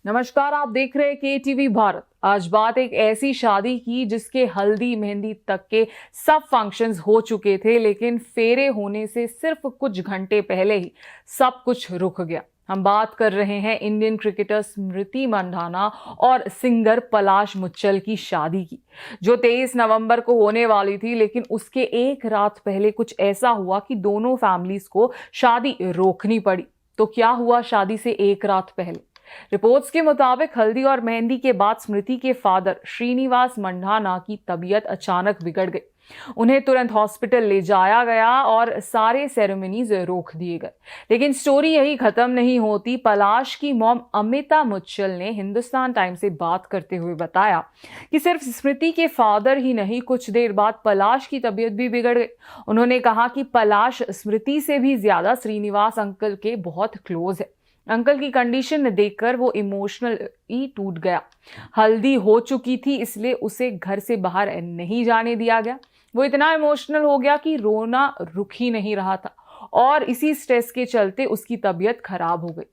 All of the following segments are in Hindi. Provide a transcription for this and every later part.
नमस्कार, आप देख रहे हैं KTV भारत। आज बात एक ऐसी शादी की जिसके हल्दी मेहंदी तक के सब फंक्शंस हो चुके थे, लेकिन फेरे होने से सिर्फ कुछ घंटे पहले ही सब कुछ रुक गया। हम बात कर रहे हैं इंडियन क्रिकेटर स्मृति मंधाना और सिंगर पलाश मुच्छल की शादी की, जो 23 नवंबर को होने वाली थी। लेकिन उसके एक रात पहले कुछ ऐसा हुआ कि दोनों फैमिलीज को शादी रोकनी पड़ी। तो क्या हुआ शादी से एक रात पहले? रिपोर्ट्स के मुताबिक हल्दी और मेहंदी के बाद स्मृति के फादर श्रीनिवास मंधाना की तबीयत अचानक बिगड़ गई। उन्हें तुरंत हॉस्पिटल ले जाया गया और सारे सेरेमनीज रोक दिए गए। लेकिन स्टोरी यही खत्म नहीं होती। पलाश की मॉम अमिता मुच्छल ने हिंदुस्तान टाइम्स से बात करते हुए बताया कि सिर्फ स्मृति के फादर ही नहीं, कुछ देर बाद पलाश की तबीयत भी बिगड़ गई। उन्होंने कहा कि पलाश स्मृति से भी ज्यादा श्रीनिवास अंकल के बहुत क्लोज है। अंकल की कंडीशन देखकर वो इमोशनल ही टूट गया। हल्दी हो चुकी थी, इसलिए उसे घर से बाहर नहीं जाने दिया गया। वो इतना इमोशनल हो गया कि रोना रुक ही नहीं रहा था और इसी स्ट्रेस के चलते उसकी तबीयत खराब हो गई।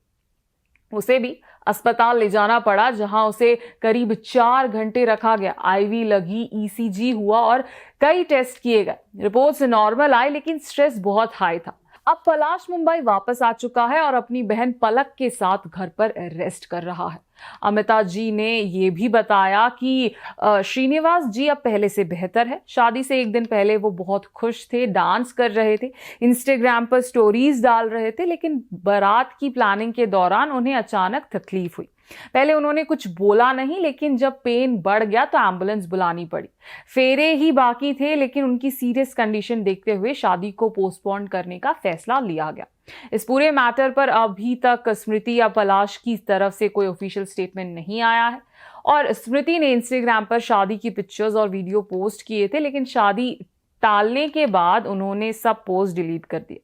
उसे भी अस्पताल ले जाना पड़ा, जहां उसे करीब 4 घंटे रखा गया। आईवी लगी, ECG हुआ और कई टेस्ट किए गए। रिपोर्ट्स नॉर्मल आई, लेकिन स्ट्रेस बहुत हाई था। अब पलाश मुंबई वापस आ चुका है और अपनी बहन पलक के साथ घर पर रेस्ट कर रहा है। अमिता जी ने ये भी बताया कि श्रीनिवास जी अब पहले से बेहतर है। शादी से एक दिन पहले वो बहुत खुश थे, डांस कर रहे थे, इंस्टाग्राम पर स्टोरीज डाल रहे थे। लेकिन बारात की प्लानिंग के दौरान उन्हें अचानक तकलीफ हुई। पहले उन्होंने कुछ बोला नहीं, लेकिन जब पेन बढ़ गया तो एम्बुलेंस बुलानी पड़ी। फेरे ही बाकी थे, लेकिन उनकी सीरियस कंडीशन देखते हुए शादी को पोस्टपोन करने का फैसला लिया गया। इस पूरे मैटर पर अभी तक स्मृति या पलाश की तरफ से कोई ऑफिशियल स्टेटमेंट नहीं आया है। और स्मृति ने इंस्टाग्राम पर शादी की पिक्चर्स और वीडियो पोस्ट किए थे, लेकिन शादी टालने के बाद उन्होंने सब पोस्ट डिलीट कर दिए।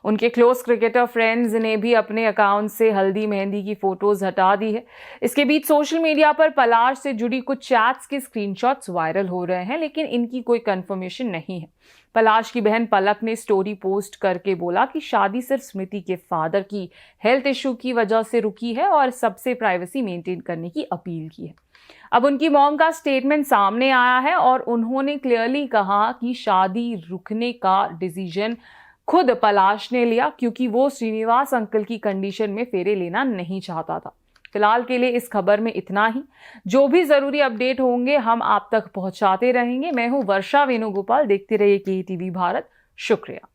उनके क्लोज क्रिकेटर फ्रेंड्स ने भी अपने अकाउंट से हल्दी मेहंदी की फोटोज हटा दी है। इसके बीच सोशल मीडिया पर पलाश से जुड़ी कुछ चैट्स के स्क्रीनशॉट्स वायरल हो रहे हैं, लेकिन इनकी कोई कंफर्मेशन नहीं है। पलाश की बहन पलक ने स्टोरी पोस्ट करके बोला कि शादी सिर्फ स्मृति के फादर की हेल्थ इश्यू की वजह से रुकी है और सबसे प्राइवेसी मेंटेन करने की अपील की है। अब उनकी मॉम का स्टेटमेंट सामने आया है और उन्होंने क्लियरली कहा कि शादी रुकने का डिसीजन खुद पलाश ने लिया, क्योंकि वो श्रीनिवास अंकल की कंडीशन में फेरे लेना नहीं चाहता था। फिलहाल के लिए इस खबर में इतना ही। जो भी जरूरी अपडेट होंगे हम आप तक पहुंचाते रहेंगे। मैं हूं वर्षा वेणुगोपाल। देखते रहिए KTV भारत। शुक्रिया।